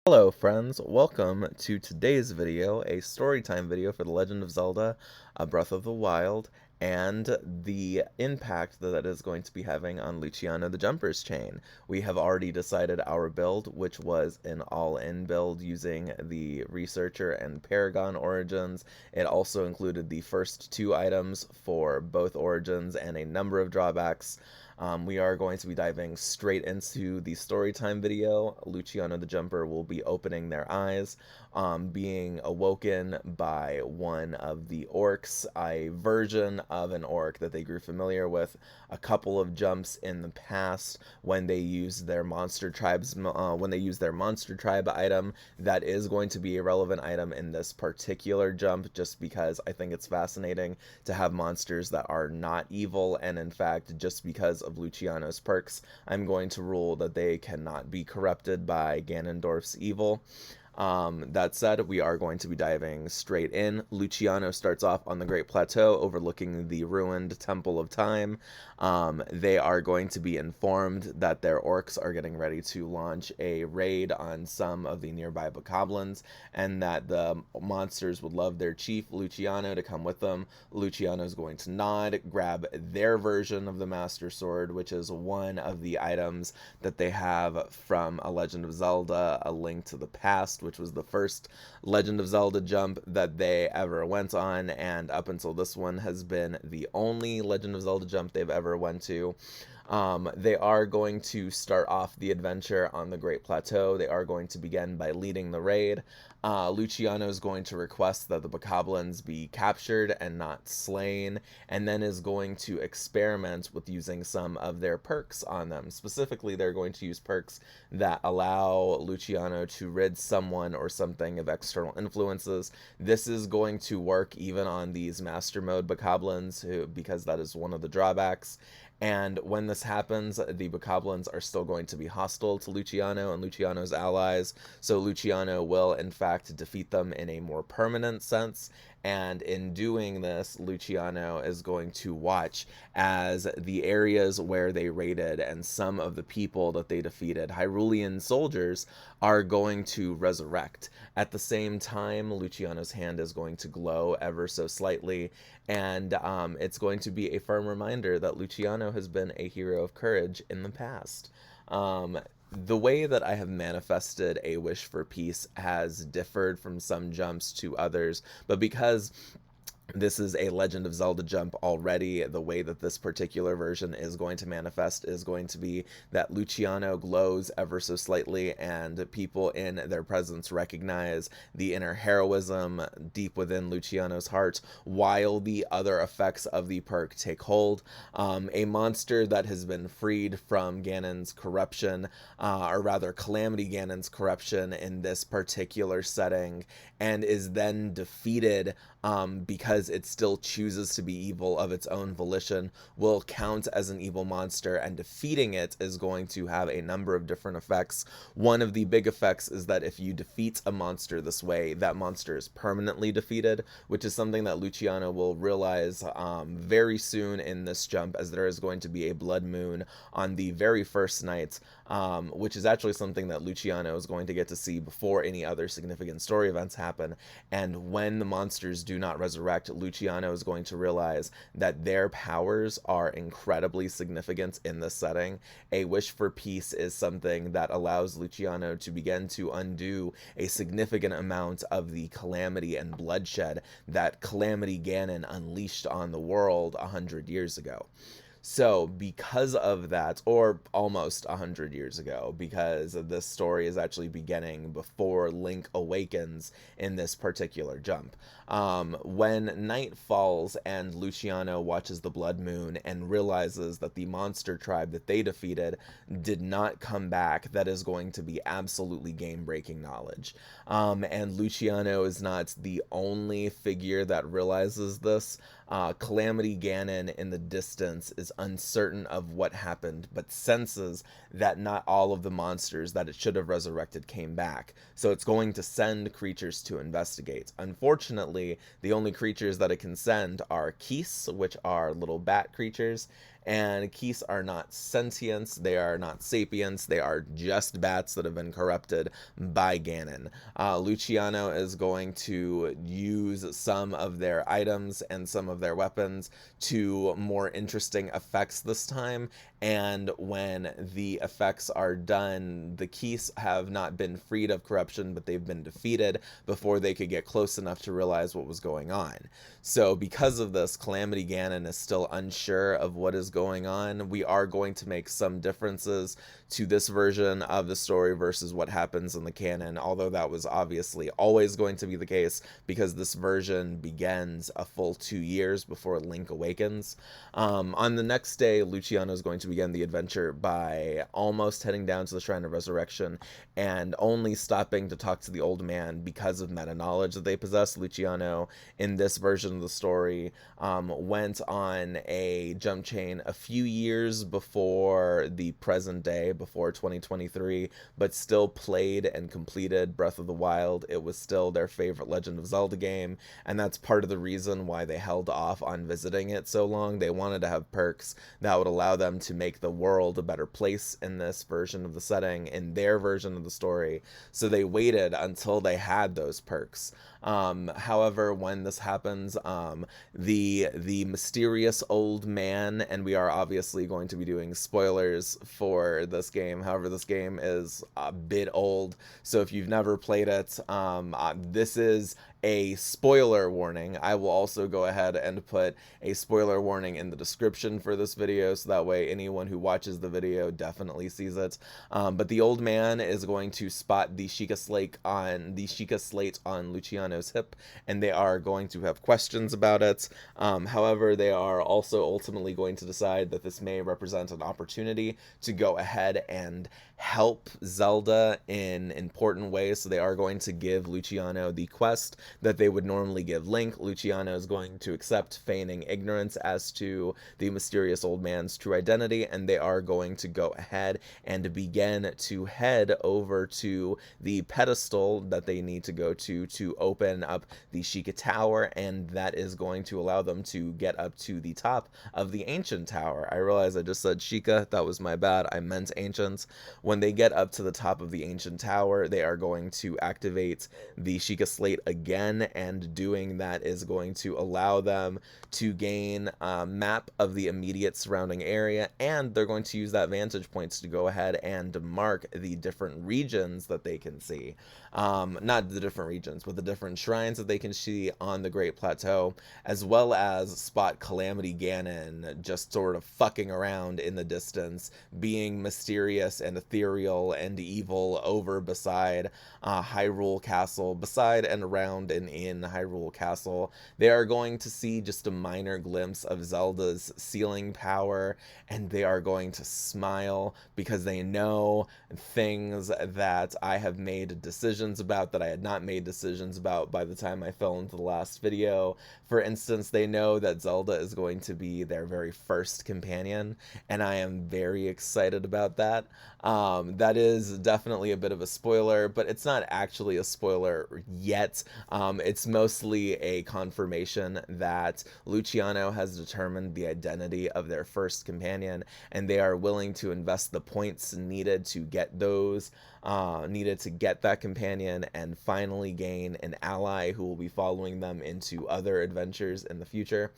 Hello friends, welcome to today's video, a storytime video for The Legend of Zelda, Breath of the Wild, and the impact that is going to be having on Luciano the Jumper's chain. We have already decided our build, which was an all-in build using the Researcher and Paragon origins. It also included the first two items for both origins and a number of drawbacks. We are going to be diving straight into the storytime video. Luciano the Jumper will be opening their eyes, being awoken by one of the orcs, a version of an orc that they grew familiar with a couple of jumps in the past when they used their monster tribe item. That is going to be a relevant item in this particular jump, just because I think it's fascinating to have monsters that are not evil, and in fact, just because of Luciano's perks, I'm going to rule that they cannot be corrupted by Ganondorf's evil. That said, we are going to be diving straight in. Luciano starts off on the Great Plateau overlooking the ruined Temple of Time. They are going to be informed that their orcs are getting ready to launch a raid on some of the nearby bokoblins, and that the monsters would love their chief, Luciano, to come with them. Luciano is going to nod, grab their version of the Master Sword, which is one of the items that they have from A Legend of Zelda, A Link to the Past, which was the first Legend of Zelda jump that they ever went on, and up until this one has been the only Legend of Zelda jump they've ever went to. They are going to start off the adventure on the Great Plateau. They are going to begin by leading the raid. Luciano is going to request that the bokoblins be captured and not slain, and then is going to experiment with using some of their perks on them. Specifically, they're going to use perks that allow Luciano to rid someone or something of external influences. This is going to work even on these Master Mode bokoblins, because that is one of the drawbacks. And when this happens, the bokoblins are still going to be hostile to Luciano and Luciano's allies, so Luciano will in fact defeat them in a more permanent sense. And in doing this, Luciano is going to watch as the areas where they raided and some of the people that they defeated, Hyrulean soldiers, are going to resurrect. At the same time, Luciano's hand is going to glow ever so slightly, and it's going to be a firm reminder that Luciano has been a hero of courage in the past. The way that I have manifested a wish for peace has differed from some jumps to others, but because this is a Legend of Zelda jump already, the way that this particular version is going to manifest is going to be that Luciano glows ever so slightly, and people in their presence recognize the inner heroism deep within Luciano's heart, while the other effects of the perk take hold. A monster that has been freed from Ganon's corruption, or rather Calamity Ganon's corruption in this particular setting, and is then defeated because it still chooses to be evil of its own volition, will count as an evil monster, and defeating it is going to have a number of different effects. One of the big effects is that if you defeat a monster this way, that monster is permanently defeated, which is something that Luciano will realize very soon in this jump, as there is going to be a blood moon on the very first night, which is actually something that Luciano is going to get to see before any other significant story events happen. And when the monsters do not resurrect, Luciano is going to realize that their powers are incredibly significant in this setting. A wish for peace is something that allows Luciano to begin to undo a significant amount of the calamity and bloodshed that Calamity Ganon unleashed on the world 100 years ago. So, because of that, or almost 100 years ago, because this story is actually beginning before Link awakens in this particular jump. When night falls and Luciano watches the blood moon and realizes that the monster tribe that they defeated did not come back, that is going to be absolutely game-breaking knowledge. And Luciano is not the only figure that realizes this. Calamity Ganon in the distance is uncertain of what happened, but senses that not all of the monsters that it should have resurrected came back. So it's going to send creatures to investigate. Unfortunately, the only creatures that it can send are Keese, which are little bat creatures, And geese are not sentients, they are not sapients, they are just bats that have been corrupted by Ganon. Luciano is going to use some of their items and some of their weapons to more interesting effects this time, and when the effects are done, the geese have not been freed of corruption, but they've been defeated before they could get close enough to realize what was going on. So because of this, Calamity Ganon is still unsure of what is going on. We are going to make some differences to this version of the story versus what happens in the canon, although that was obviously always going to be the case because this version begins a full 2 years before Link awakens. On the next day, Luciano is going to begin the adventure by almost heading down to the Shrine of Resurrection and only stopping to talk to the old man because of meta knowledge that they possess. Luciano, in this version of the story, went on a jump chain a few years before the present day, before 2023, but still played and completed Breath of the Wild. It was still their favorite Legend of Zelda game, and that's part of the reason why they held off on visiting it so long. They wanted to have perks that would allow them to make the world a better place in this version of the setting, in their version of the story, so they waited until they had those perks. However, when this happens, the mysterious old man, and we are obviously going to be doing spoilers for this game. However, this game is a bit old, so if you've never played it, this is a spoiler warning. I will also go ahead and put a spoiler warning in the description for this video, so that way anyone who watches the video definitely sees it. But the old man is going to spot the Sheikah slate on Luciano's hip, and they are going to have questions about it. However, they are also ultimately going to decide that this may represent an opportunity to go ahead and help Zelda in important ways. So they are going to give Luciano the quest that they would normally give Link. Luciano is going to accept, feigning ignorance as to the mysterious old man's true identity, and they are going to go ahead and begin to head over to the pedestal that they need to go to open up the Sheikah Tower, and that is going to allow them to get up to the top of the Ancient Tower. I realize I just said Sheikah, that was my bad, I meant Ancient. When they get up to the top of the Ancient Tower, they are going to activate the Sheikah slate again, and doing that is going to allow them to gain a map of the immediate surrounding area, and they're going to use that vantage points to go ahead and mark the different regions that they can see. Not the different regions, but the different shrines that they can see on the Great Plateau, as well as spot Calamity Ganon just sort of fucking around in the distance, being mysterious and ethereal and evil over beside Hyrule Castle, beside and around and in Hyrule Castle. They are going to see just a minor glimpse of Zelda's sealing power, and they are going to smile because they know things that I have made decisions about that I had not made decisions about by the time I fell into the last video. For instance, they know that Zelda is going to be their very first companion, and I am very excited about that. That is definitely a bit of a spoiler, but it's not actually a spoiler yet. It's mostly a confirmation that Luciano has determined the identity of their first companion, and they are willing to invest the points needed to get those, needed to get that companion and finally gain an ally who will be following them into other adventures in the future.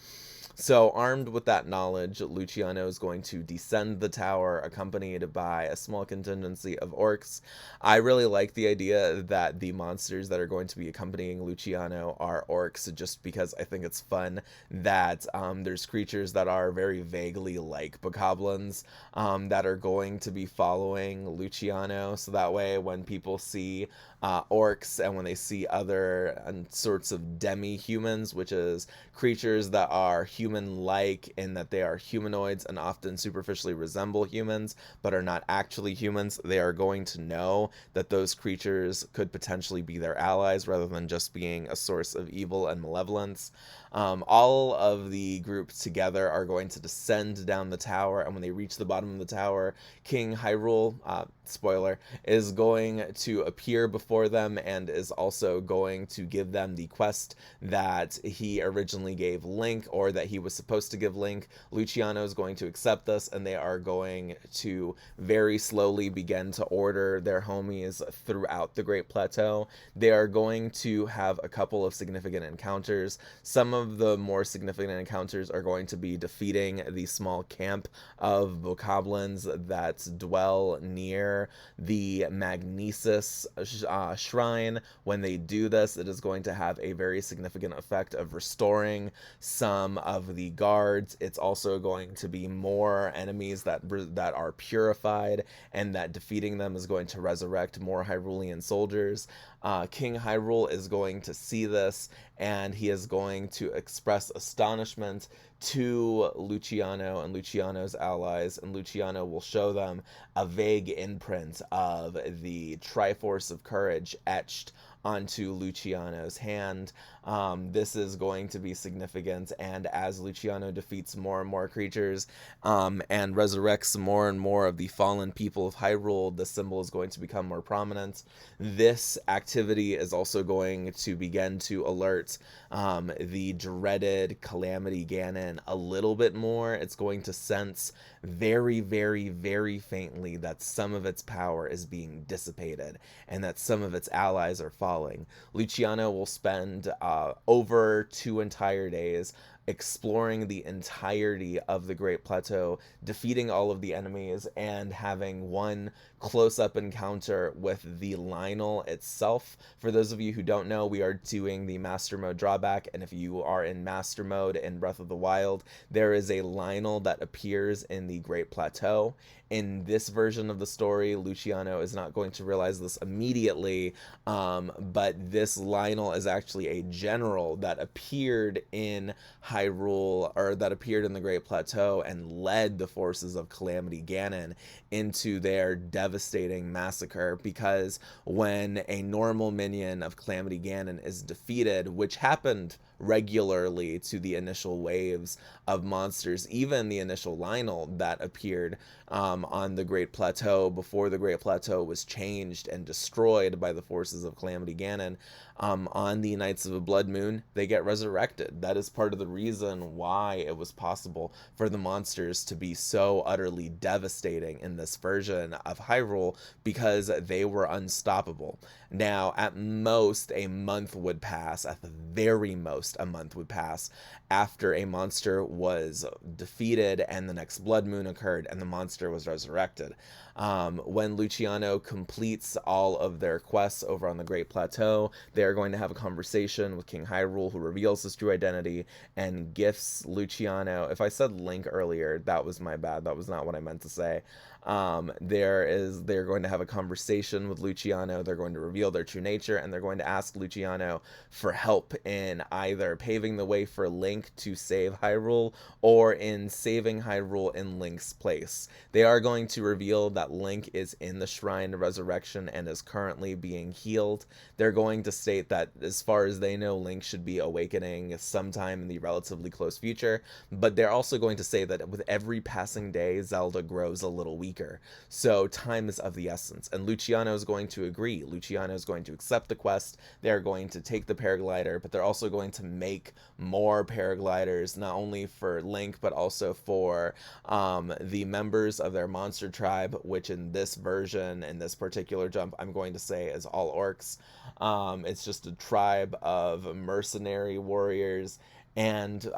So, armed with that knowledge, Luciano is going to descend the tower, accompanied by a small contingency of orcs. I really like the idea that the monsters that are going to be accompanying Luciano are orcs, just because I think it's fun that there's creatures that are very vaguely like bokoblins that are going to be following Luciano. So that way, when people see orcs and when they see other sorts of demi-humans, which is creatures that are human-like in that they are humanoids and often superficially resemble humans but are not actually humans, they are going to know that those creatures could potentially be their allies rather than just being a source of evil and malevolence. All of the groups together are going to descend down the tower, and when they reach the bottom of the tower, King Hyrule, spoiler, is going to appear before them and is also going to give them the quest that he originally gave Link, or that he he was supposed to give Link. Luciano is going to accept this, and they are going to very slowly begin to order their homies throughout the Great Plateau. They are going to have a couple of significant encounters. Some of the more significant encounters are going to be defeating the small camp of bokoblins that dwell near the Magnesis shrine. When they do this, it is going to have a very significant effect of restoring some of the guards. It's also going to be more enemies that are purified, and that defeating them is going to resurrect more Hyrulean soldiers. King Hyrule is going to see this, and he is going to express astonishment to Luciano and Luciano's allies, and Luciano will show them a vague imprint of the Triforce of Courage etched onto Luciano's hand. This is going to be significant, and as Luciano defeats more and more creatures and resurrects more and more of the fallen people of Hyrule, the symbol is going to become more prominent. This activity is also going to begin to alert the dreaded Calamity Ganon a little bit more. It's going to sense very, very, very faintly that some of its power is being dissipated and that some of its allies are falling. Luciano will spend over 2 entire days exploring the entirety of the Great Plateau, defeating all of the enemies, and having one close-up encounter with the Lionel itself. For those of you who don't know, we are doing the Master Mode drawback, and if you are in Master Mode in Breath of the Wild, there is a Lionel that appears in the Great Plateau. In this version of the story, Luciano is not going to realize this immediately, but this Lionel is actually a general that appeared in Hyrule, or that appeared in the Great Plateau and led the forces of Calamity Ganon into their devastating massacre, because when a normal minion of Calamity Ganon is defeated, which happened regularly to the initial waves of monsters, even the initial Lionel that appeared on the Great Plateau before the Great Plateau was changed and destroyed by the forces of Calamity Ganon, on the Nights of a Blood Moon, they get resurrected. That is part of the reason why it was possible for the monsters to be so utterly devastating in this version of Hyrule, because they were unstoppable. Now, at most, a month would pass, at the very most, a month would pass after a monster was defeated and the next blood moon occurred and the monster was resurrected. When Luciano completes all of their quests over on the Great Plateau, they are going to have a conversation with King Hyrule, who reveals his true identity and gifts Luciano. If I said Link earlier, that was my bad. That was not what I meant to say. They're going to have a conversation with Luciano. They're going to reveal their true nature, and they're going to ask Luciano for help in either paving the way for Link to save Hyrule, or in saving Hyrule in Link's place. They are going to reveal that Link is in the Shrine of Resurrection and is currently being healed. They're going to state that, as far as they know, Link should be awakening sometime in the relatively close future, but they're also going to say that with every passing day, Zelda grows a little weaker. So time is of the essence, and Luciano is going to agree. Luciano is going to accept the quest. They're going to take the paraglider, but they're also going to make more paragliders, not only for Link, but also for the members of their monster tribe, which in this version, in this particular jump, I'm going to say is all orcs. It's just a tribe of mercenary warriors. And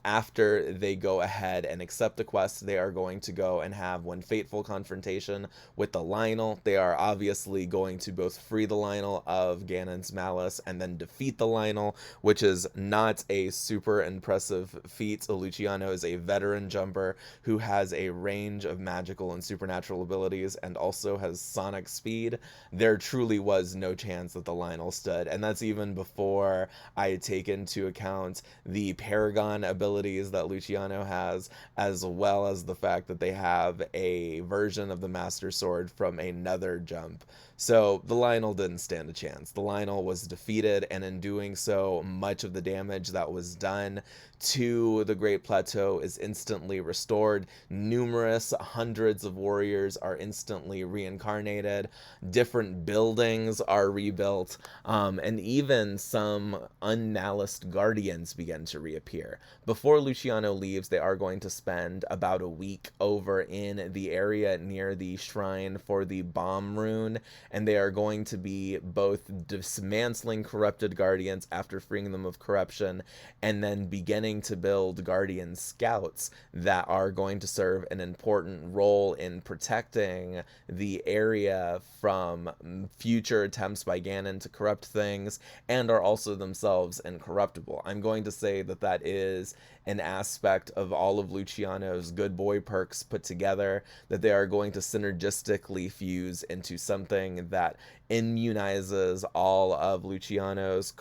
after they go ahead and accept the quest, they are going to go and have one fateful confrontation with the Lionel. They are obviously going to both free the Lionel of Ganon's malice and then defeat the Lionel, which is not a super impressive feat. Luciano is a veteran jumper who has a range of magical and supernatural abilities and also has sonic speed. There truly was no chance that the Lionel stood, and that's even before I take into account the Paragon abilities that Luciano has, as well as the fact that they have a version of the Master Sword from another jump. So the Lionel didn't stand a chance. The Lionel was defeated, and in doing so, much of the damage that was done to the Great Plateau is instantly restored. Numerous hundreds of warriors are instantly reincarnated. Different buildings are rebuilt, and even some unnalist guardians begin to reappear. Before Luciano leaves, they are going to spend about a week over in the area near the shrine for the bomb rune, and they are going to be both dismantling corrupted guardians after freeing them of corruption, and then beginning to build guardian scouts that are going to serve an important role in protecting the area from future attempts by Ganon to corrupt things, and are also themselves incorruptible. I'm going to say that that is an aspect of all of Luciano's good boy perks put together, that they are going to synergistically fuse into something that immunizes all of Luciano's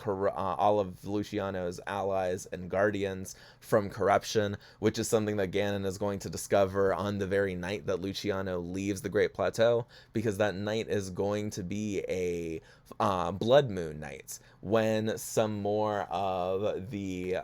allies and guardians from corruption, which is something that Ganon is going to discover on the very night that Luciano leaves the Great Plateau, because that night is going to be a blood moon night, when some more of the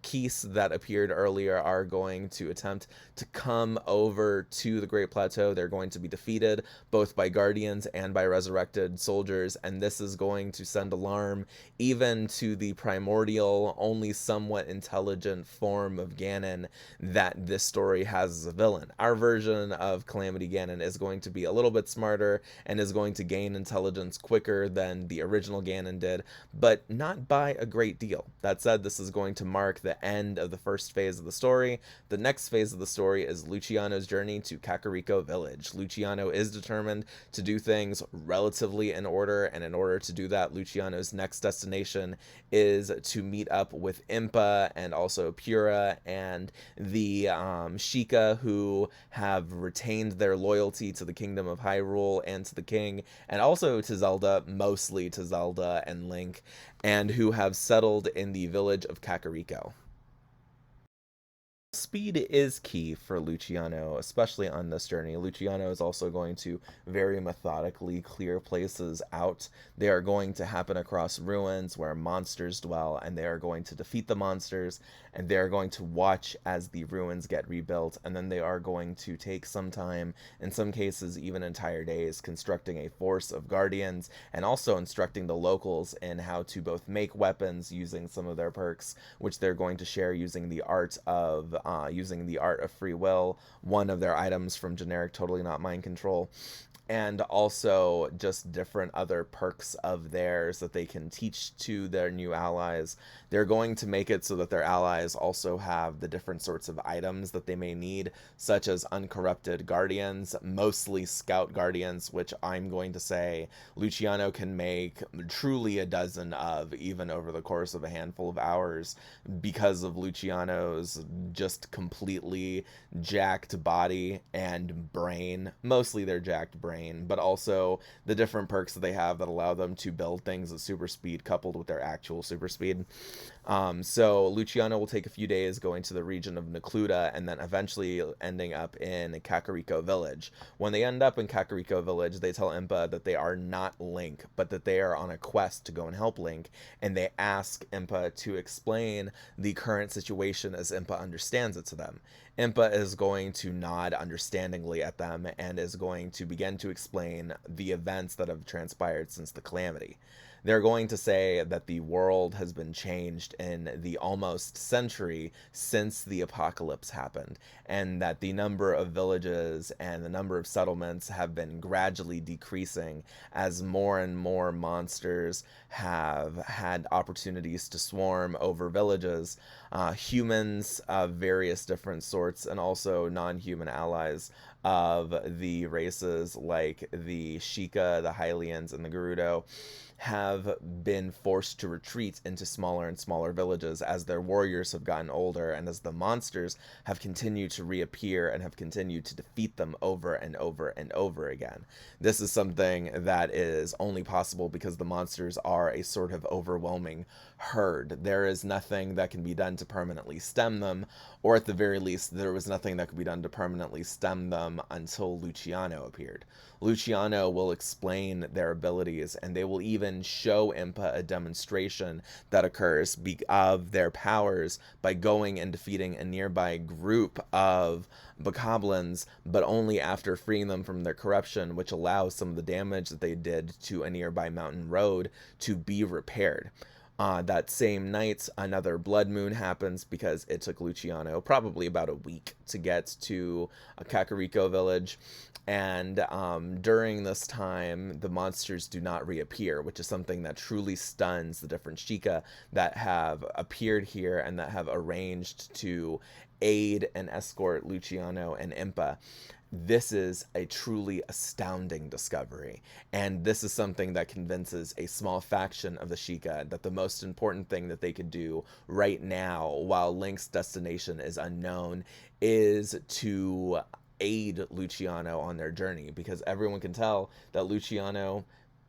Keys that appeared earlier are going to attempt to come over to the Great Plateau. They're going to be defeated both by guardians and by resurrected soldiers, and this is going to send alarm even to the primordial, only somewhat intelligent form of Ganon that this story has as a villain. Our version of Calamity Ganon is going to be a little bit smarter and is going to gain intelligence quicker than the original Ganon did, but not by a great deal. That said, this is going to mark the end of the first phase of the story. The next phase of the story is Luciano's journey to Kakariko Village. Luciano is determined to do things relatively in order, and in order to do that, Luciano's next destination is to meet up with Impa and also Pura and the Sheikah, who have retained their loyalty to the Kingdom of Hyrule and to the King, and also to Zelda, mostly to Zelda and Link, and who have settled in the village of Kakariko. Speed is key for Luciano, especially on this journey. Luciano is also going to very methodically clear places out. They are going to happen across ruins where monsters dwell, and they are going to defeat the monsters, and they are going to watch as the ruins get rebuilt, and then they are going to take some time, in some cases even entire days, constructing a force of guardians, and also instructing the locals in how to both make weapons using some of their perks, which they're going to share using the art of free will, one of their items from generic Totally Not Mind Control, and also just different other perks of theirs that they can teach to their new allies. They're going to make it so that their allies also have the different sorts of items that they may need, such as uncorrupted guardians, mostly scout guardians, which I'm going to say Luciano can make truly a dozen of, even over the course of a handful of hours, because of Luciano's just completely jacked body and brain. Mostly their jacked brain, but also the different perks that they have that allow them to build things at super speed coupled with their actual super speed. So Luciano will take a few days going to the region of Necluda, and then eventually ending up in Kakariko Village. When they end up in Kakariko Village, they tell Impa that they are not Link, but that they are on a quest to go and help Link, and they ask Impa to explain the current situation as Impa understands it to them. Impa is going to nod understandingly at them and is going to begin to explain the events that have transpired since the calamity. They're going to say that the world has been changed in the almost century since the apocalypse happened, and that the number of villages and the number of settlements have been gradually decreasing as more and more monsters have had opportunities to swarm over villages. Humans of various different sorts, and also non-human allies of the races like the Sheikah, the Hylians, and the Gerudo, have been forced to retreat into smaller and smaller villages as their warriors have gotten older and as the monsters have continued to reappear and have continued to defeat them over and over and over again. This is something that is only possible because the monsters are a sort of overwhelming herd. There is nothing that can be done to permanently stem them, or at the very least, there was nothing that could be done to permanently stem them until Luciano appeared. Luciano will explain their abilities, and they will even show Impa a demonstration that occurs of their powers by going and defeating a nearby group of bokoblins, but only after freeing them from their corruption, which allows some of the damage that they did to a nearby mountain road to be repaired. That same night, another blood moon happens because it took Luciano probably about a week to get to a Kakariko village. And during this time, the monsters do not reappear, which is something that truly stuns the different Sheikah that have appeared here and that have arranged to aid and escort Luciano and Impa. This is a truly astounding discovery, and this is something that convinces a small faction of the Sheikah that the most important thing that they could do right now, while Link's destination is unknown, is to aid Luciano on their journey, because everyone can tell that Luciano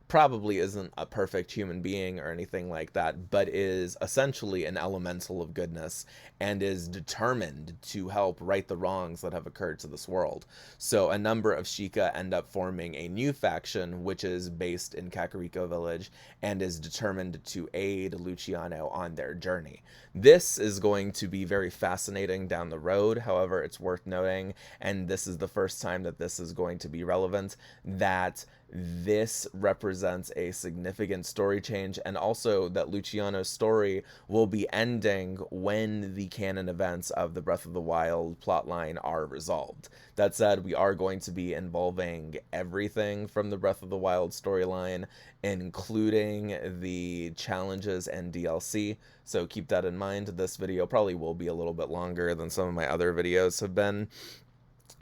probably isn't a perfect human being or anything like that, but is essentially an elemental of goodness and is determined to help right the wrongs that have occurred to this world. So a number of Sheikah end up forming a new faction, which is based in Kakariko Village and is determined to aid Luciano on their journey. This is going to be very fascinating down the road. However, it's worth noting, and this is the first time that this is going to be relevant, that this represents a significant story change, and also that Luciano's story will be ending when the canon events of the Breath of the Wild plotline are resolved. That said, we are going to be involving everything from the Breath of the Wild storyline, including the challenges and DLC, so keep that in mind. This video probably will be a little bit longer than some of my other videos have been,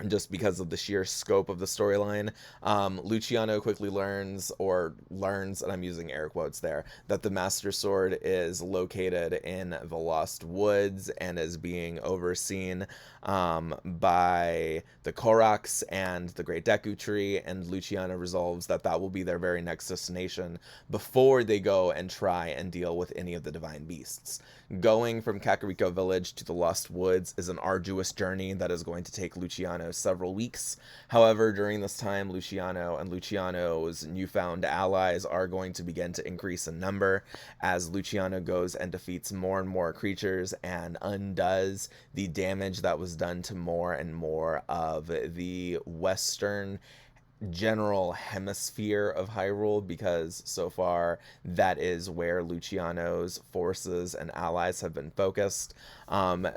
just because of the sheer scope of the storyline. Luciano quickly learns, and I'm using air quotes there, that the Master Sword is located in the Lost Woods and is being overseen by the Koroks and the Great Deku Tree, and Luciano resolves that that will be their very next destination before they go and try and deal with any of the Divine Beasts. Going from Kakariko Village to the Lost Woods is an arduous journey that is going to take Luciano several weeks. However, during this time, Luciano and Luciano's newfound allies are going to begin to increase in number as Luciano goes and defeats more and more creatures and undoes the damage that was done to more and more of the western general hemisphere of Hyrule, because so far that is where Luciano's forces and allies have been focused.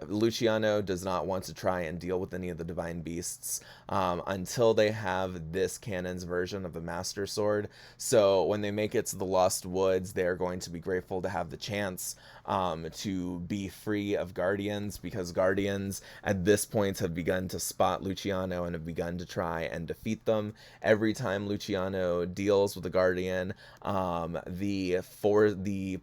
Luciano does not want to try and deal with any of the Divine Beasts until they have this canon's version of the Master Sword. So when they make it to the Lost Woods, they are going to be grateful to have the chance to be free of Guardians, because Guardians at this point have begun to spot Luciano and have begun to try and defeat them. Every time Luciano deals with a Guardian, the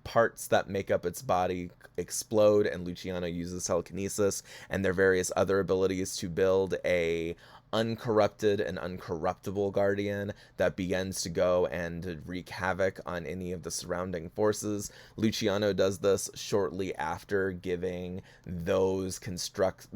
parts that make up its body explode, and Luciano uses telekinesis and their various other abilities to build a uncorrupted and uncorruptible Guardian that begins to go and wreak havoc on any of the surrounding forces. Luciano does this shortly after giving those constructs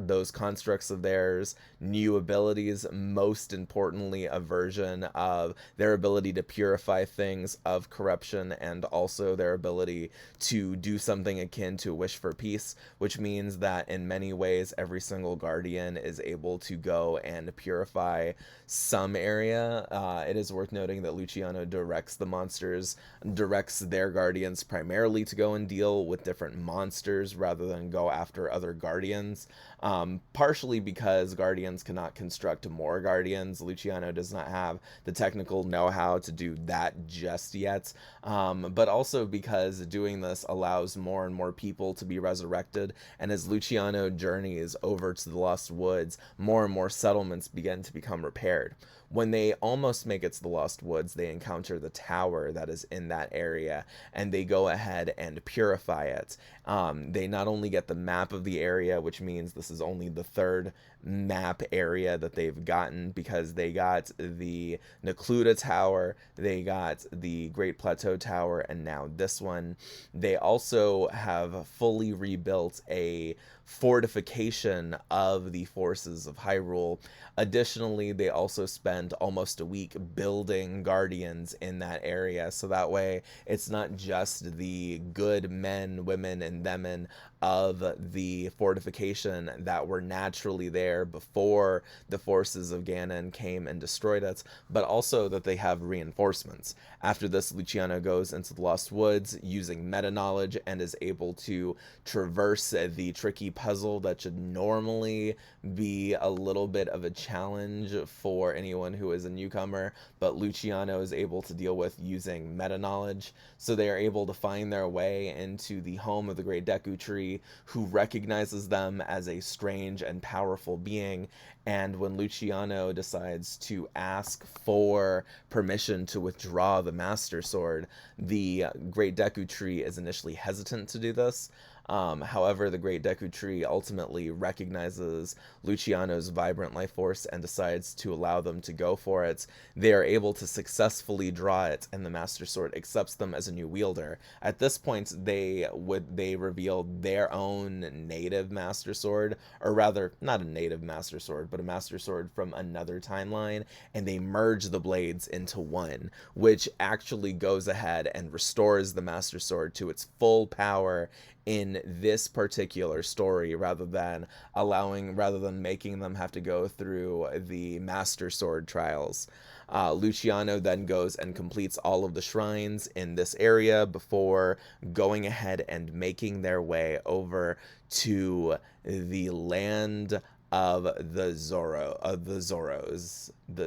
of theirs new abilities, most importantly a version of their ability to purify things of corruption, and also their ability to do something akin to a wish for peace, which means that in many ways every single Guardian is able to go and purify some area. It is worth noting that Luciano directs their Guardians primarily to go and deal with different monsters rather than go after other Guardians. Partially because Guardians cannot construct more Guardians. Luciano does not have the technical know-how to do that just yet, but also because doing this allows more and more people to be resurrected, and as Luciano journeys over to the Lost Woods, more and more settlements begin to become repaired. When they almost make it to the Lost Woods, they encounter the tower that is in that area, and they go ahead and purify it. They not only get the map of the area, which means this is only the third map area that they've gotten, because they got the Necluda Tower, they got the Great Plateau Tower, and now this one. They also have fully rebuilt a fortification of the forces of Hyrule. Additionally, they also spend almost a week building guardians in that area, so that way it's not just the good men, women, and themen of the fortification that were naturally there before the forces of Ganon came and destroyed it, but also that they have reinforcements. After this, Luciano goes into the Lost Woods using meta knowledge and is able to traverse the tricky puzzle that should normally be a little bit of a challenge for anyone who is a newcomer, but Luciano is able to deal with using meta knowledge. So they are able to find their way into the home of the Great Deku Tree, who recognizes them as a strange and powerful being. And when Luciano decides to ask for permission to withdraw the Master Sword, the Great Deku Tree is initially hesitant to do this. However, the Great Deku Tree ultimately recognizes Luciano's vibrant life force and decides to allow them to go for it. They are able to successfully draw it, and the Master Sword accepts them as a new wielder. At this point, they reveal their own native Master Sword, or rather, not a native Master Sword, but a Master Sword from another timeline, and they merge the blades into one, which actually goes ahead and restores the Master Sword to its full power in this particular story, rather than making them have to go through the Master Sword trials. Luciano then goes and completes all of the shrines in this area before going ahead and making their way over to the land of the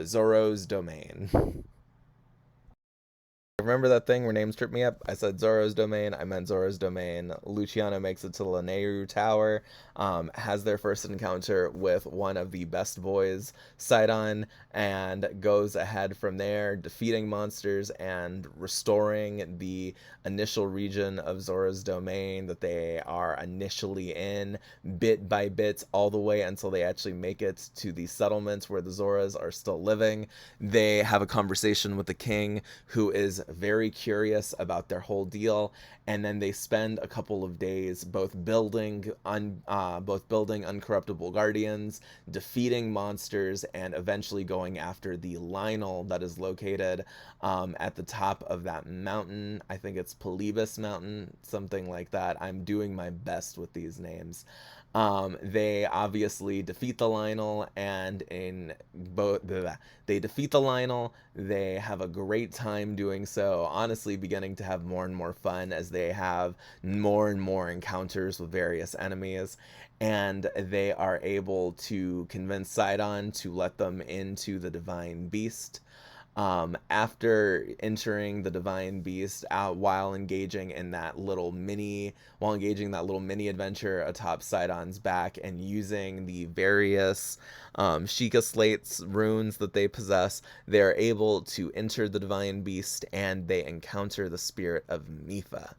Zoro's domain. Remember that thing where names tripped me up? I said Zoro's domain, I meant Zoro's domain. Luciano makes it to Lanayru Tower, has their first encounter with one of the best boys, Sidon, and goes ahead from there, defeating monsters and restoring the initial region of Zoro's domain that they are initially in, bit by bit, all the way until they actually make it to the settlement where the Zoras are still living. They have a conversation with the king, who is very curious about their whole deal, and then they spend a couple of days both building uncorruptible guardians, defeating monsters, and eventually going after the Lionel that is located at the top of that mountain. I think it's Polybus Mountain, something like that. I'm doing my best with these names. They obviously defeat the Lionel, and they defeat the Lionel. They have a great time doing so, honestly beginning to have more and more fun as they have more and more encounters with various enemies, and they are able to convince Sidon to let them into the Divine Beast. After entering the Divine Beast, while engaging that little mini adventure atop Sidon's back and using the various Sheikah Slates runes that they possess, they're able to enter the Divine Beast, and they encounter the spirit of Mipha.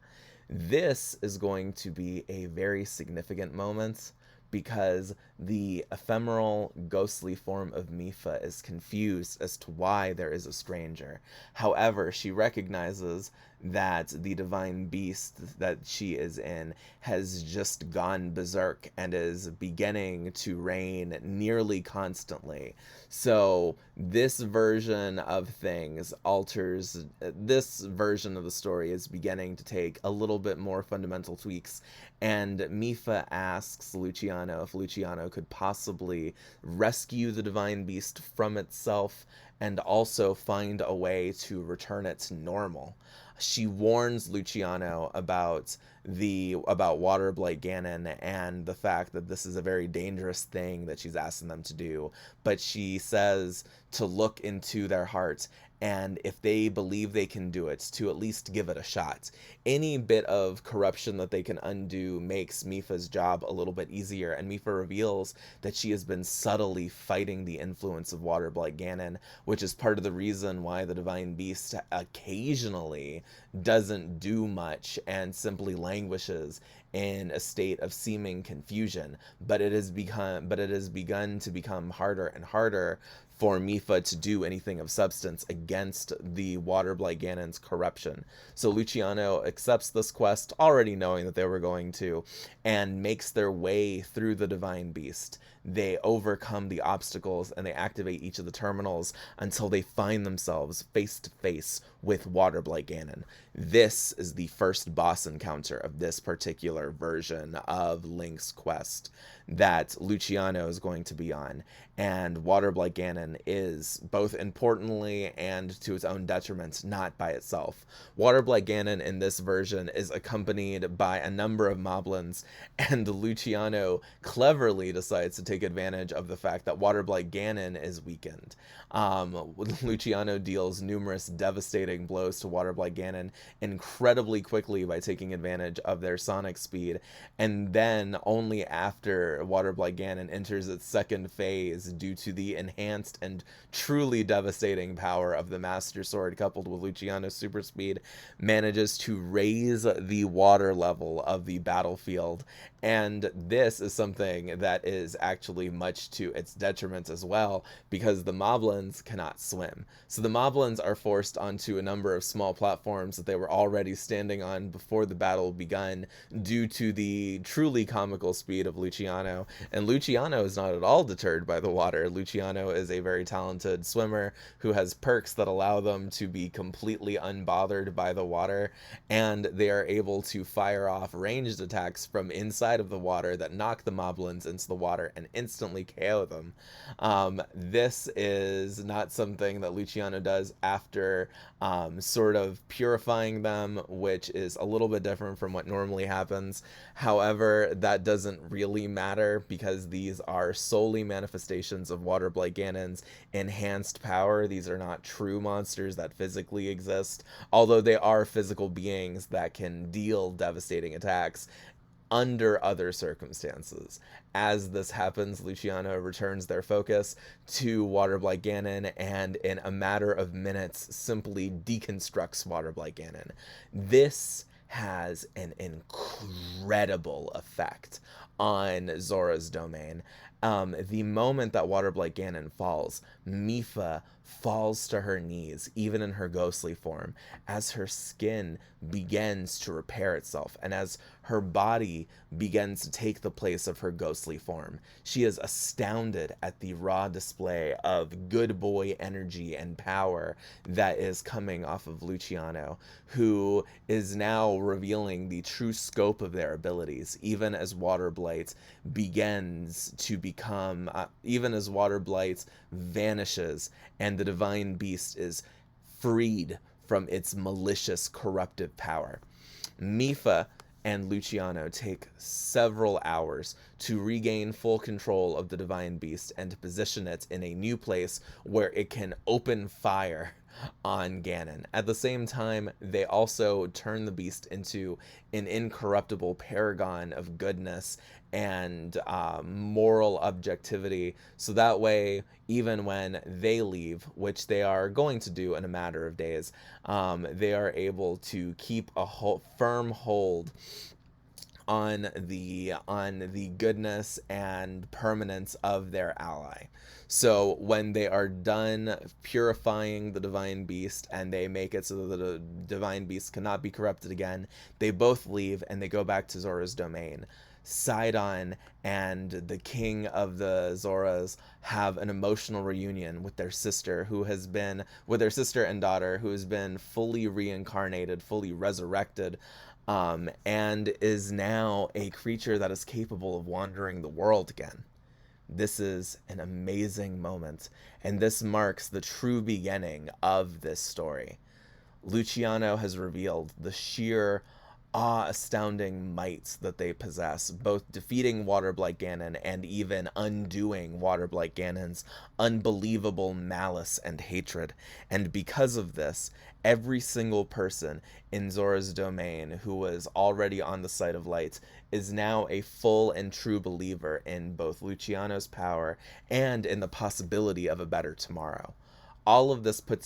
This is going to be a very significant moment, because the ephemeral, ghostly form of Mipha is confused as to why there is a stranger. However, she recognizes that the Divine Beast that she is in has just gone berserk and is beginning to reign nearly constantly. So this version of things alters, this version of the story is beginning to take a little bit more fundamental tweaks, and Mipha asks Luciano if Luciano could possibly rescue the Divine Beast from itself and also find a way to return it to normal. She warns Luciano about Water Blight Ganon and the fact that this is a very dangerous thing that she's asking them to do, but she says to look into their heart and if they believe they can do it, to at least give it a shot. Any bit of corruption that they can undo makes Mipha's job a little bit easier, and Mipha reveals that she has been subtly fighting the influence of Waterblight Ganon, which is part of the reason why the Divine Beast occasionally doesn't do much and simply languishes in a state of seeming confusion. But it has begun to become harder and harder for Mipha to do anything of substance against the Waterblight Ganon's corruption. So Luciano accepts this quest, already knowing that they were going to, and makes their way through the Divine Beast. They overcome the obstacles and they activate each of the terminals until they find themselves face to face with Waterblight Ganon. This is the first boss encounter of this particular version of Link's quest that Luciano is going to be on. And Waterblight Ganon is, both importantly and to its own detriment, not by itself. Waterblight Ganon in this version is accompanied by a number of moblins, and Luciano cleverly decides to take advantage of the fact that Waterblight Ganon is weakened. Luciano deals numerous devastating blows to Waterblight Ganon incredibly quickly by taking advantage of their sonic speed, and then only after Waterblight Ganon enters its second phase, due to the enhanced and truly devastating power of the Master Sword coupled with Luciano's super speed, manages to raise the water level of the battlefield. And this is something that is actually much to its detriment as well, because the moblins cannot swim. So the moblins are forced onto a number of small platforms that they were already standing on before the battle begun, due to the truly comical speed of Luciano. And Luciano is not at all deterred by the water. Luciano is a very talented swimmer who has perks that allow them to be completely unbothered by the water, and they are able to fire off ranged attacks from inside of the water that knock the moblins into the water and instantly KO them. This is not something that Luciano does after sort of purifying them, which is a little bit different from what normally happens. However, that doesn't really matter, because these are solely manifestations of Waterblight Ganon's enhanced power. These are not true monsters that physically exist, although they are physical beings that can deal devastating attacks under other circumstances. As this happens, Luciano returns their focus to Waterblight Ganon, and in a matter of minutes simply deconstructs Waterblight Ganon. This has an incredible effect on Zora's domain. The moment that Waterblight Ganon falls, Mipha falls to her knees, even in her ghostly form, as her skin begins to repair itself, and as her body begins to take the place of her ghostly form. She is astounded at the raw display of good boy energy and power that is coming off of Luciano, who is now revealing the true scope of their abilities, even as Waterblight begins to become, even as Waterblight vanishes and the Divine Beast is freed from its malicious, corruptive power. Mipha and Luciano take several hours to regain full control of the Divine Beast and to position it in a new place where it can open fire on Ganon. At the same time, they also turn the beast into an incorruptible paragon of goodness and moral objectivity, so that way, even when they leave, which they are going to do in a matter of days, they are able to keep a firm hold on the goodness and permanence of their ally. So when they are done purifying the Divine Beast and they make it so that the Divine Beast cannot be corrupted again, they both leave and they go back to Zora's domain. Sidon and the king of the Zoras have an emotional reunion with their sister and daughter, who has been fully reincarnated, fully resurrected, and is now a creature that is capable of wandering the world again. This is an amazing moment, and this marks the true beginning of this story. Luciano has revealed the sheer awe-astounding might that they possess, both defeating Waterblight Ganon and even undoing Waterblight Ganon's unbelievable malice and hatred. And because of this, every single person in Zora's domain who was already on the side of light is now a full and true believer in both Luciano's power and in the possibility of a better tomorrow. All of this put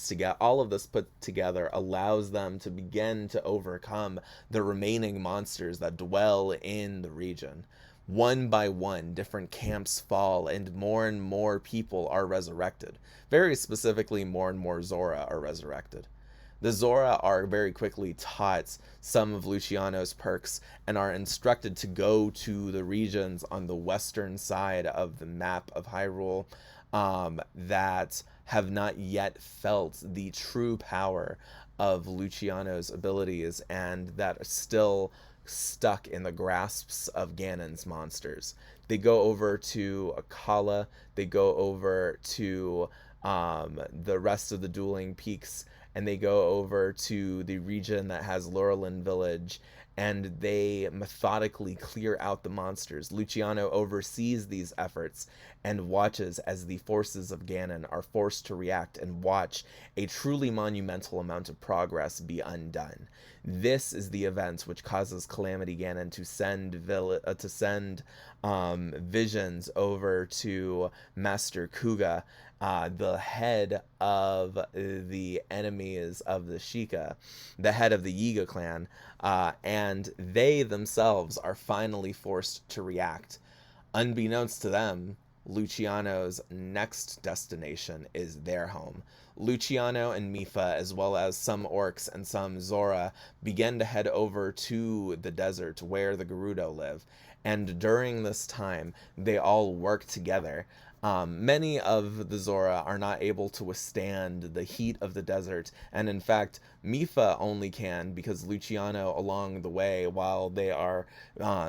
together allows them to begin to overcome the remaining monsters that dwell in the region. One by one, different camps fall, and more people are resurrected. Very specifically, more and more Zora are resurrected. The Zora are very quickly taught some of Luciano's perks and are instructed to go to the regions on the western side of the map of Hyrule that have not yet felt the true power of Luciano's abilities and that are still stuck in the grasps of Ganon's monsters. They go over to Akala, they go over to the rest of the dueling peaks, and they go over to the region that has Laurelin Village, and they methodically clear out the monsters. Luciano oversees these efforts and watches as the forces of Ganon are forced to react and watch a truly monumental amount of progress be undone. This is the event which causes Calamity Ganon to send visions over to Master Kuga, the head of the enemies of the Sheikah, the head of the Yiga clan, and they themselves are finally forced to react. Unbeknownst to them, Luciano's next destination is their home. Luciano and Mipha, as well as some orcs and some Zora, begin to head over to the desert where the Gerudo live, and during this time, they all work together. Many of the Zora are not able to withstand the heat of the desert, and in fact, Mipha only can because Luciano, along the way, while they are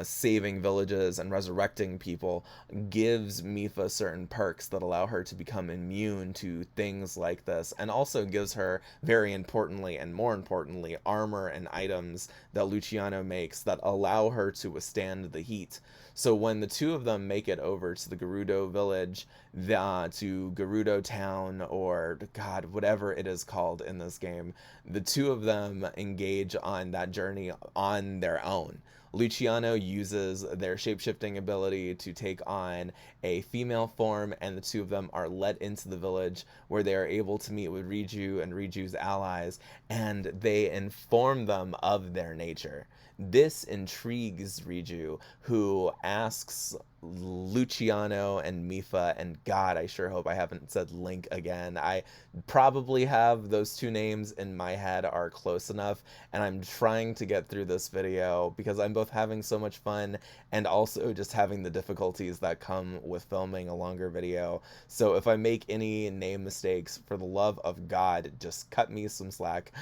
saving villages and resurrecting people, gives Mipha certain perks that allow her to become immune to things like this, and also gives her, very importantly and more importantly, armor and items that Luciano makes that allow her to withstand the heat. So when the two of them make it over to the Gerudo village, to Gerudo town, or God, whatever it is called in this game, the two of them engage on that journey on their own. Luciano uses their shapeshifting ability to take on a female form, and the two of them are led into the village where they are able to meet with Riju and Riju's allies, and they inform them of their nature. This intrigues Riju, who asks Luciano and Mipha, and God, I sure hope I haven't said Link again. I probably have. Those two names in my head are close enough, and I'm trying to get through this video because I'm both having so much fun and also just having the difficulties that come with filming a longer video. So if I make any name mistakes, for the love of God, just cut me some slack.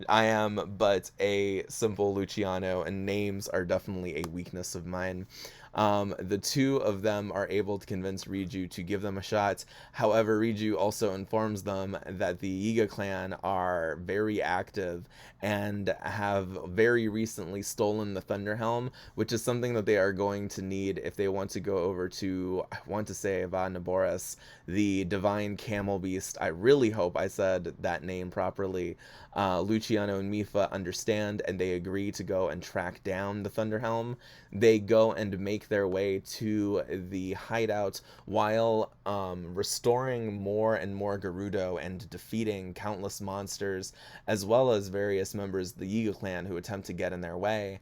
I am but a simple Luciano, and names are definitely a weakness of mine. The two of them are able to convince Riju to give them a shot. However, Riju also informs them that the Yiga clan are very active and have very recently stolen the Thunder Helm, which is something that they are going to need if they want to go over to, I want to say, Naboris, the divine camel beast. I really hope I said that name properly. Luciano and Mipha understand, and they agree to go and track down the Thunder Helm. They go and make their way to the hideout while restoring more and more Gerudo and defeating countless monsters, as well as various members of the Yiga clan who attempt to get in their way.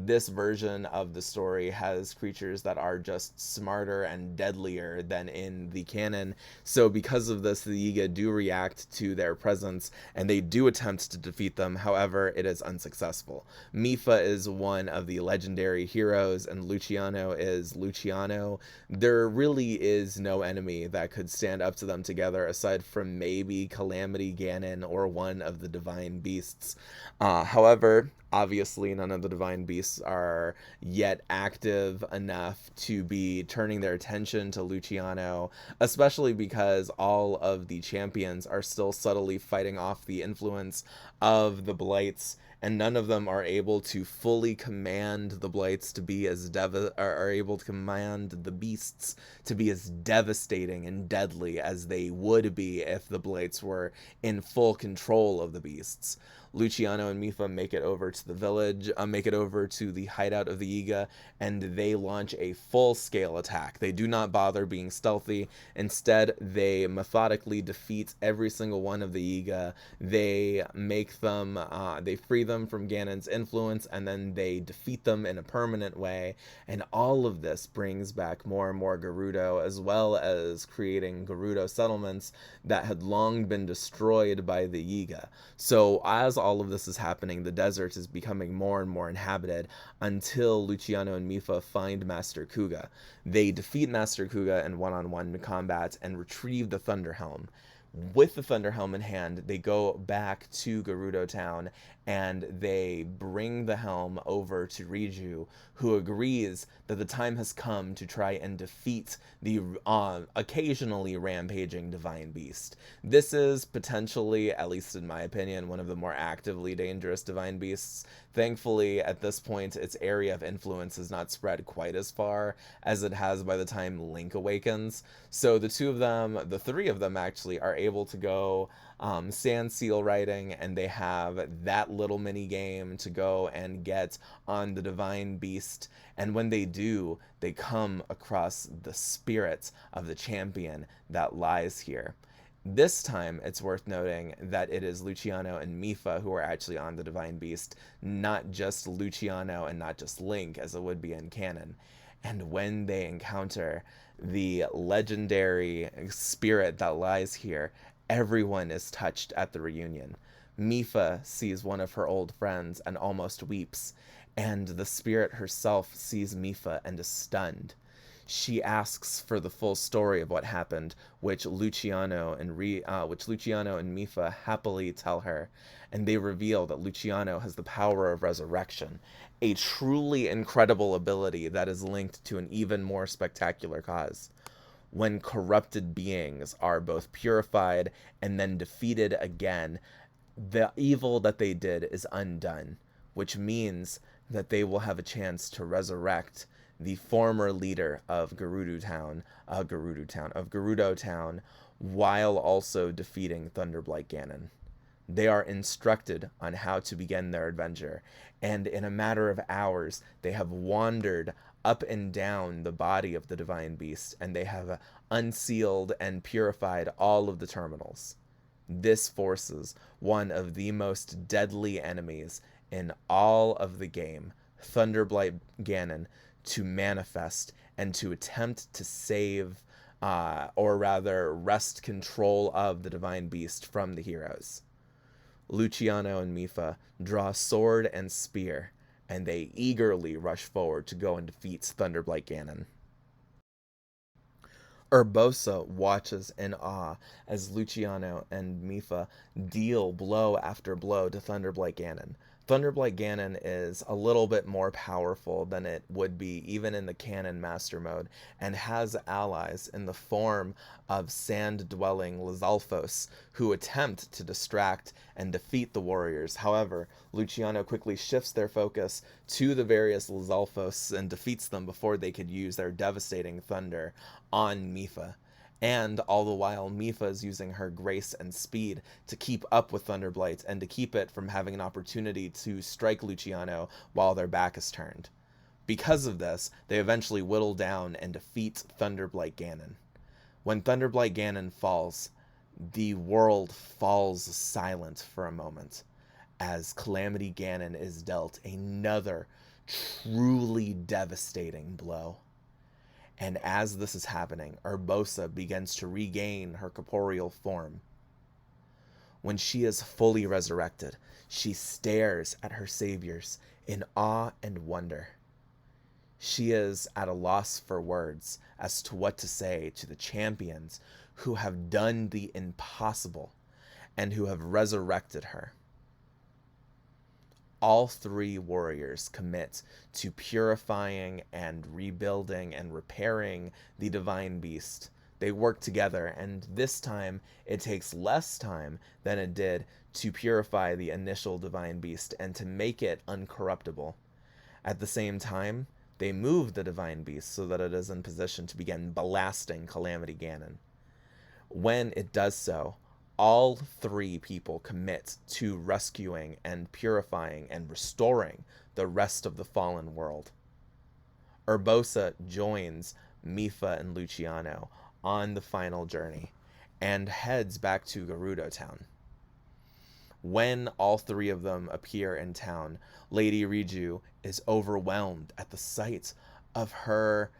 This version of the story has creatures that are just smarter and deadlier than in the canon, so because of this, the Yiga do react to their presence, and they do attempt to defeat them. However, it is unsuccessful. Mipha is one of the legendary heroes, and Luciano is Luciano. There really is no enemy that could stand up to them together, aside from maybe Calamity Ganon or one of the divine beasts. However, Obviously, none of the divine beasts are yet active enough to be turning their attention to Luciano, especially because all of the champions are still subtly fighting off the influence of the blights, and none of them are able to fully command the blights to be as are able to command the beasts to be as devastating and deadly as they would be if the blights were in full control of the beasts. Luciano and Mipha make it over to the village, make it over to the hideout of the Iga, and they launch a full-scale attack. They do not bother being stealthy. Instead, they methodically defeat every single one of the Iga. They make them, they free them from Ganon's influence, and then they defeat them in a permanent way. And all of this brings back more and more Gerudo, as well as creating Gerudo settlements that had long been destroyed by the Yiga. So as all of this is happening, the desert is becoming more and more inhabited until Luciano and Mipha find Master Kuga. They defeat Master Kuga in one-on-one combat and retrieve the Thunder Helm. With the Thunder Helm in hand, they go back to Gerudo Town and they bring the helm over to Riju, who agrees that the time has come to try and defeat the occasionally rampaging Divine Beast. This is potentially, at least in my opinion, one of the more actively dangerous Divine Beasts. Thankfully, at this point, its area of influence is not spread quite as far as it has by the time Link awakens. So the three of them actually, are able to go sand seal riding, and they have that little mini game to go and get on the Divine Beast. And when they do, they come across the spirit of the champion that lies here. This time, it's worth noting that it is Luciano and Mipha who are actually on the Divine Beast, not just Luciano and not just Link, as it would be in canon. And when they encounter the legendary spirit that lies here, everyone is touched at the reunion. Mipha sees one of her old friends and almost weeps, and the spirit herself sees Mipha and is stunned. She asks for the full story of what happened, which Luciano and Mipha happily tell her, and they reveal that Luciano has the power of resurrection, a truly incredible ability that is linked to an even more spectacular cause. When corrupted beings are both purified and then defeated again, the evil that they did is undone, which means that they will have a chance to resurrect the former leader of Gerudo Town, while also defeating Thunderblight Ganon. They are instructed on how to begin their adventure, and in a matter of hours, they have wandered up and down the body of the Divine Beast, and they have unsealed and purified all of the terminals. This forces one of the most deadly enemies in all of the game, Thunderblight Ganon, to manifest and to attempt to save, or rather wrest control of the Divine Beast from the heroes. Luciano and Mipha draw sword and spear, and they eagerly rush forward to go and defeat Thunderblight Ganon. Urbosa watches in awe as Luciano and Mipha deal blow after blow to Thunderblight Ganon. Thunderblight Ganon is a little bit more powerful than it would be even in the canon master mode, and has allies in the form of sand-dwelling Lizalfos who attempt to distract and defeat the warriors. However, Luciano quickly shifts their focus to the various Lizalfos and defeats them before they could use their devastating thunder on Mipha. And all the while, Mipha is using her grace and speed to keep up with Thunderblight and to keep it from having an opportunity to strike Luciano while their back is turned. Because of this, they eventually whittle down and defeat Thunderblight Ganon. When Thunderblight Ganon falls, the world falls silent for a moment, as Calamity Ganon is dealt another truly devastating blow. And as this is happening, Urbosa begins to regain her corporeal form. When she is fully resurrected, she stares at her saviors in awe and wonder. She is at a loss for words as to what to say to the champions who have done the impossible and who have resurrected her. all three warriors commit to purifying and rebuilding and repairing the divine beast. They work together, and this time it takes less time than it did to purify the initial divine beast and to make it uncorruptible. At the same time, they move the divine beast so that it is in position to begin blasting Calamity Ganon. When it does so, all three people commit to rescuing and purifying and restoring the rest of the fallen world. Urbosa joins Mipha and Luciano on the final journey and heads back to Gerudo Town. When all three of them appear in town, Lady Riju is overwhelmed at the sight of her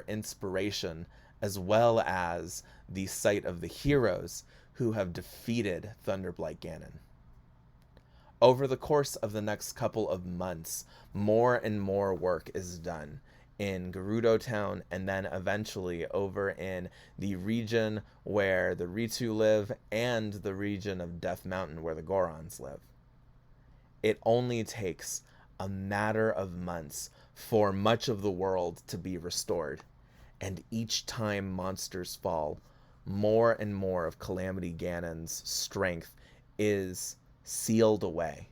inspiration, as well as the sight of the heroes who have defeated Thunderblight Ganon. Over the course of the next couple of months, more and more work is done in Gerudo Town, and then eventually over in the region where the Ritu live and the region of Death Mountain where the Gorons live. It only takes a matter of months for much of the world to be restored, and each time monsters fall, more and more of Calamity Ganon's strength is sealed away.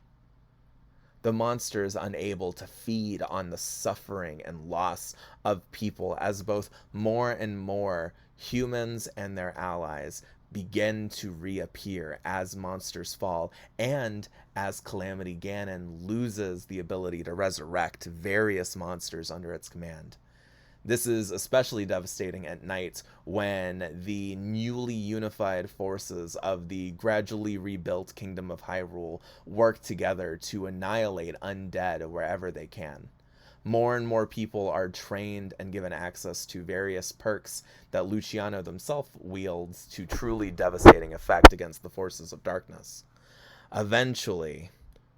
The monster is unable to feed on the suffering and loss of people as both more and more humans and their allies begin to reappear as monsters fall, and as Calamity Ganon loses the ability to resurrect various monsters under its command. This is especially devastating at night when the newly unified forces of the gradually rebuilt Kingdom of Hyrule work together to annihilate undead wherever they can. More and more people are trained and given access to various perks that Luciano himself wields to truly devastating effect against the forces of darkness. Eventually,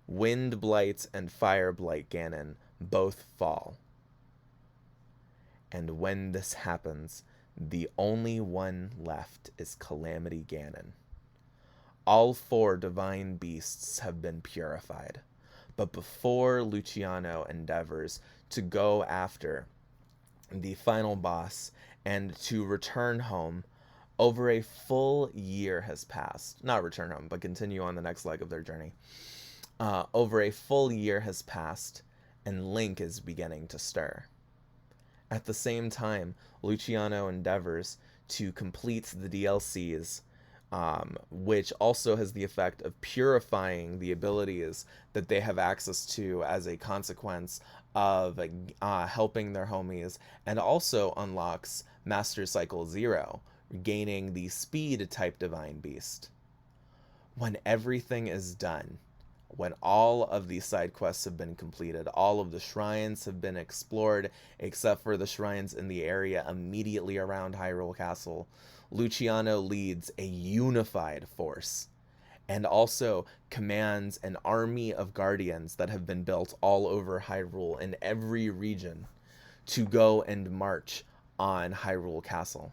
Wind Blight and Fire Blight Ganon both fall. And when this happens, the only one left is Calamity Ganon. All four divine beasts have been purified, but before Luciano endeavors to go after the final boss and to return home, over a full year has passed. Not return home, but continue on the next leg of their journey. Over a full year has passed, and Link is beginning to stir. At the same time, Luciano endeavors to complete the DLCs, which also has the effect of purifying the abilities that they have access to as a consequence of helping their homies, and also unlocks Master Cycle 0, gaining the Speed type Divine Beast. When everything is done, when all of these side quests have been completed, all of the shrines have been explored, except for the shrines in the area immediately around Hyrule Castle, Luciano leads a unified force and also commands an army of guardians that have been built all over Hyrule in every region to go and march on Hyrule Castle.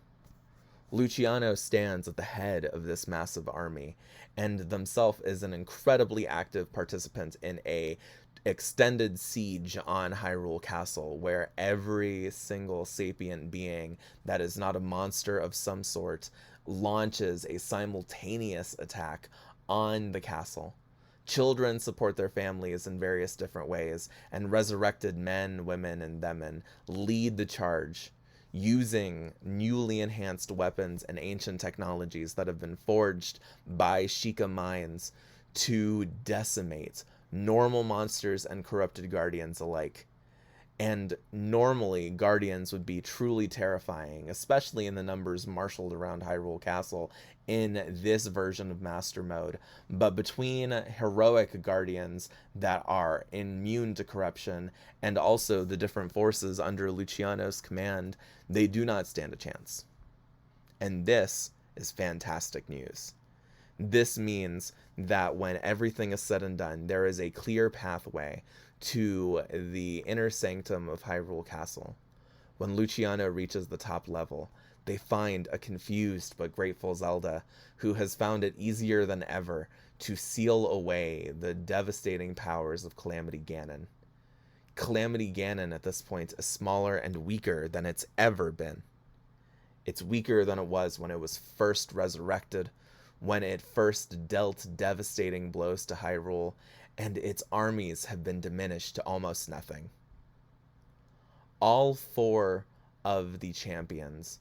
Luciano stands at the head of this massive army, and himself is an incredibly active participant in a extended siege on Hyrule Castle, where every single sapient being that is not a monster of some sort launches a simultaneous attack on the castle. Children support their families in various different ways, and resurrected men, women, and themen lead the charge, using newly enhanced weapons and ancient technologies that have been forged by Sheikah mines to decimate normal monsters and corrupted guardians alike. And normally, guardians would be truly terrifying, especially in the numbers marshaled around Hyrule Castle in this version of Master Mode. But between heroic guardians that are immune to corruption and also the different forces under Luciano's command, they do not stand a chance. And this is fantastic news. This means that when everything is said and done, there is a clear pathway to the inner sanctum of Hyrule Castle. When Luciano reaches the top level, they find a confused but grateful Zelda who has found it easier than ever to seal away the devastating powers of Calamity Ganon. Calamity Ganon at this point is smaller and weaker than it's ever been. It's weaker than it was when it was first resurrected, when it first dealt devastating blows to Hyrule, and its armies have been diminished to almost nothing. All 4 of the champions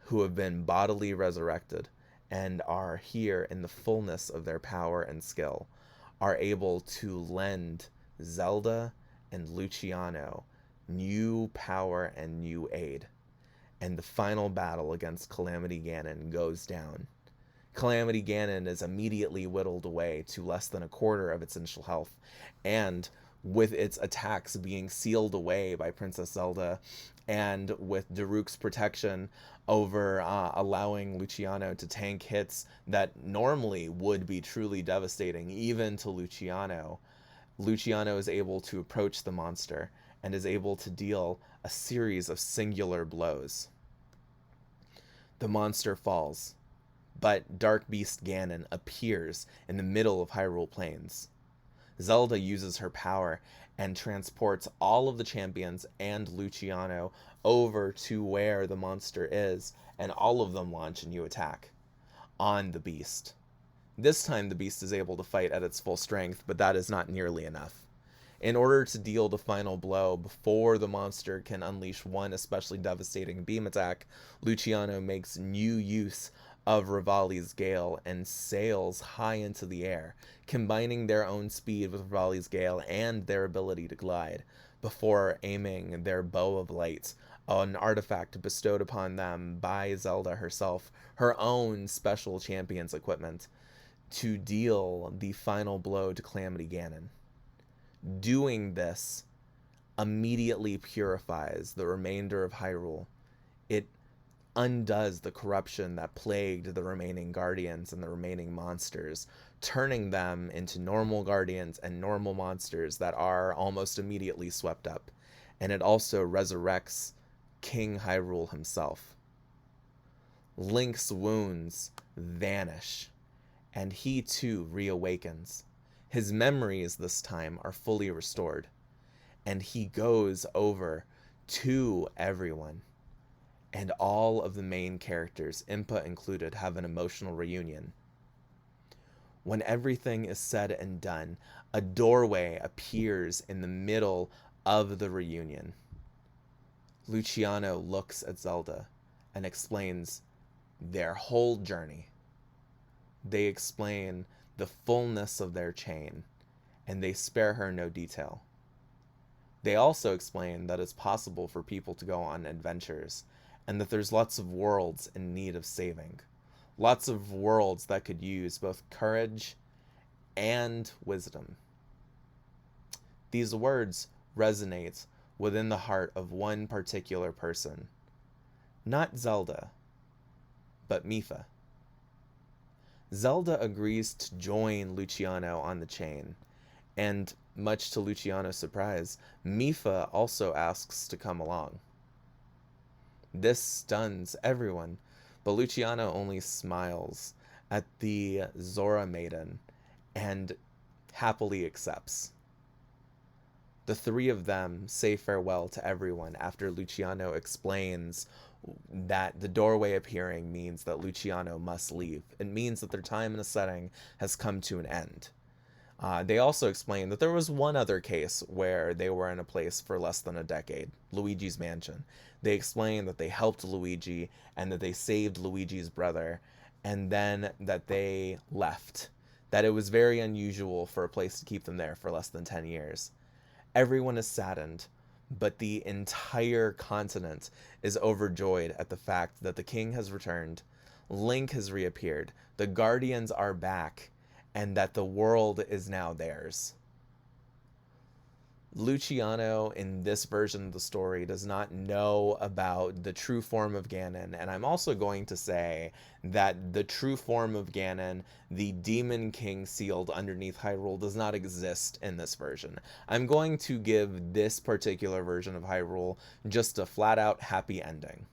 who have been bodily resurrected and are here in the fullness of their power and skill are able to lend Zelda and Luciano new power and new aid. And the final battle against Calamity Ganon goes down. Calamity Ganon is immediately whittled away to less than a quarter of its initial health, and with its attacks being sealed away by Princess Zelda, and with Daruk's protection over allowing Luciano to tank hits that normally would be truly devastating even to Luciano, Luciano is able to approach the monster and is able to deal a series of singular blows. The monster falls, but Dark Beast Ganon appears in the middle of Hyrule Plains. Zelda uses her power and transports all of the champions and Luciano over to where the monster is, and all of them launch a new attack on the beast. This time the beast is able to fight at its full strength, but that is not nearly enough. In order to deal the final blow before the monster can unleash one especially devastating beam attack, Luciano makes new use of Rivali's Gale and sails high into the air, combining their own speed with Rivali's Gale and their ability to glide, before aiming their Bow of Light, an artifact bestowed upon them by Zelda herself, her own special champion's equipment, to deal the final blow to Calamity Ganon. Doing this immediately purifies the remainder of Hyrule. It undoes the corruption that plagued the remaining guardians and the remaining monsters, turning them into normal guardians and normal monsters that are almost immediately swept up. And it also resurrects King Hyrule himself. Link's wounds vanish, and he too reawakens. His memories this time are fully restored, and he goes over to everyone. And all of the main characters, Impa included, have an emotional reunion. When everything is said and done, a doorway appears in the middle of the reunion. Luciano looks at Zelda and explains their whole journey. They explain the fullness of their chain, and they spare her no detail. They also explain that it's possible for people to go on adventures, and that there's lots of worlds in need of saving. Lots of worlds that could use both courage and wisdom. These words resonate within the heart of one particular person. Not Zelda, but Mipha. Zelda agrees to join Luciano on the chain, and much to Luciano's surprise, Mipha also asks to come along. This stuns everyone, but Luciano only smiles at the Zora maiden and happily accepts. The 3 of them say farewell to everyone after Luciano explains that the doorway appearing means that Luciano must leave. It means that their time in a setting has come to an end. They also explain that there was one other case where they were in a place for less than a decade, Luigi's Mansion. They explain that they helped Luigi and that they saved Luigi's brother, and then that they left. That it was very unusual for a place to keep them there for less than 10 years. Everyone is saddened, but the entire continent is overjoyed at the fact that the king has returned, Link has reappeared, the Guardians are back, and that the world is now theirs. Luciano, in this version of the story, does not know about the true form of Ganon, and I'm also going to say that the true form of Ganon, the Demon King sealed underneath Hyrule, does not exist in this version. I'm going to give this particular version of Hyrule just a flat-out happy ending.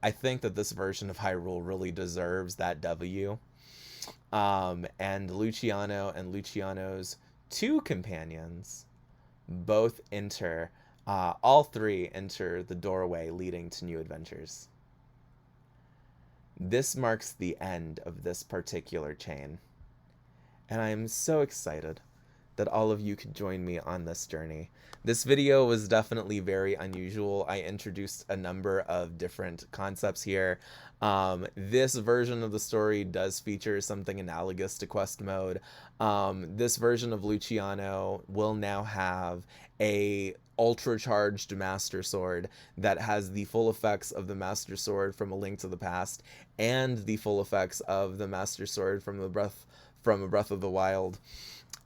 I think that this version of Hyrule really deserves that W. and Luciano and Luciano's two companions both enter, all three enter the doorway leading to new adventures. This marks the end of this particular chain, and I am so excited that all of you could join me on this journey. This video was definitely very unusual. I introduced a number of different concepts here. This version of the story does feature something analogous to quest mode. This version of Luciano will now have a ultra-charged Master Sword that has the full effects of the Master Sword from A Link to the Past and the full effects of the Master Sword from A Breath of the Wild.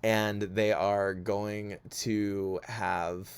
And they are going to have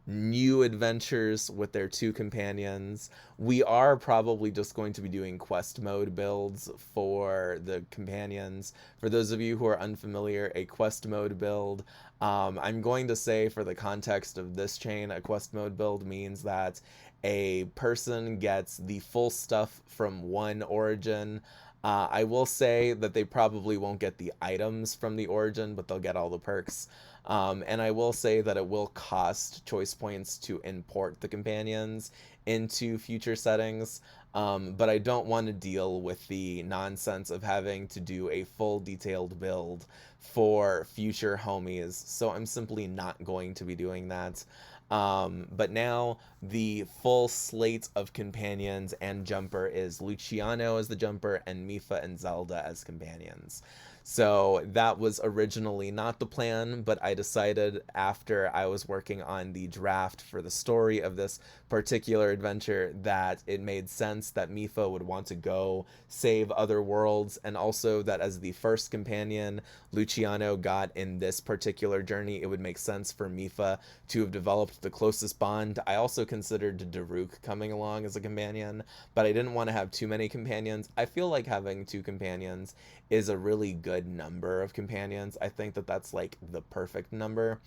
new adventures with their two companions. We are probably just going to be doing quest mode builds for the companions. For those of you who are unfamiliar, a quest mode build, I'm going to say for the context of this chain, a quest mode build means that a person gets the full stuff from one origin. I will say that they probably won't get the items from the origin, but they'll get all the perks. And I will say that it will cost choice points to import the companions into future settings, but I don't want to deal with the nonsense of having to do a full detailed build for future homies, so I'm simply not going to be doing that. But now the full slate of companions and jumper is Luciano as the jumper and Mipha and Zelda as companions. So that was originally not the plan, but I decided after I was working on the draft for the story of this particular adventure that it made sense that Mipha would want to go save other worlds, and also that as the first companion Luciano got in this particular journey, it would make sense for Mipha to have developed the closest bond. I also considered Daruk coming along as a companion, but I didn't want to have too many companions. I feel like having two companions is a really good number of companions. I think that that's like the perfect number.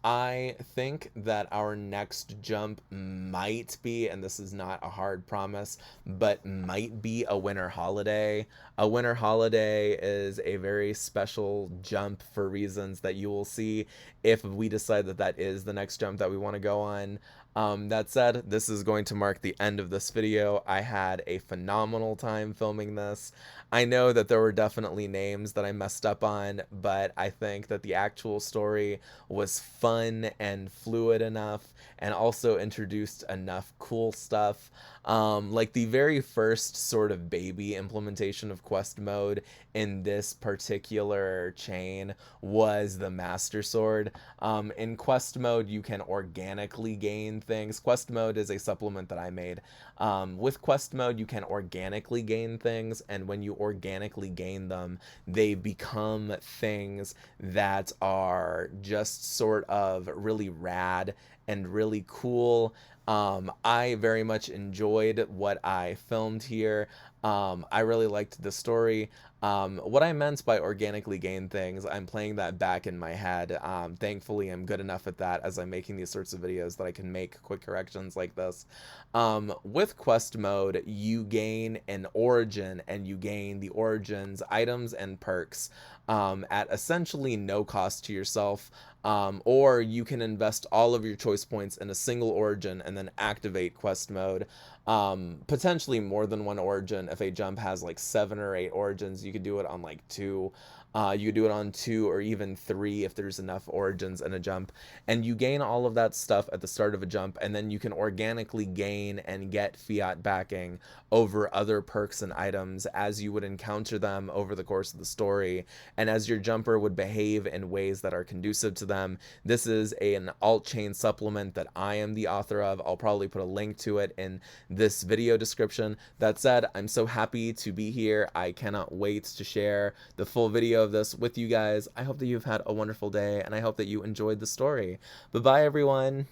I think that our next jump might be, and this is not a hard promise, but might be a winter holiday. A winter holiday is a very special jump for reasons that you will see if we decide that that is the next jump that we want to go on. That said, this is going to mark the end of this video. I had a phenomenal time filming this. I know that there were definitely names that I messed up on, but I think that the actual story was fun and fluid enough, and also introduced enough cool stuff. Like the very first sort of baby implementation of quest mode in this particular chain was the Master Sword. In quest mode, you can organically gain things. Quest mode is a supplement that I made. With quest mode, you can organically gain things, and when you organically gain them, they become things that are just sort of really rad and really cool. I very much enjoyed what I filmed here. I really liked the story. What I meant by organically gain things, I'm playing that back in my head. Thankfully, I'm good enough at that as I'm making these sorts of videos that I can make quick corrections like this. With quest mode, you gain an origin, and you gain the origin's items and perks at essentially no cost to yourself. Or you can invest all of your choice points in a single origin and then activate quest mode. Potentially more than one origin. If a jump has like 7 or 8 origins, you could do it on like 2. You could do it on 2 or even 3 if there's enough origins in a jump. And you gain all of that stuff at the start of a jump, and then you can organically gain and get fiat backing over other perks and items as you would encounter them over the course of the story, and as your jumper would behave in ways that are conducive to them. This is an alt chain supplement that I am the author of. I'll probably put a link to it in this video description. That said, I'm so happy to be here. I cannot wait to share the full video of this with you guys. I hope that you've had a wonderful day, and I hope that you enjoyed the story. Bye-bye, everyone.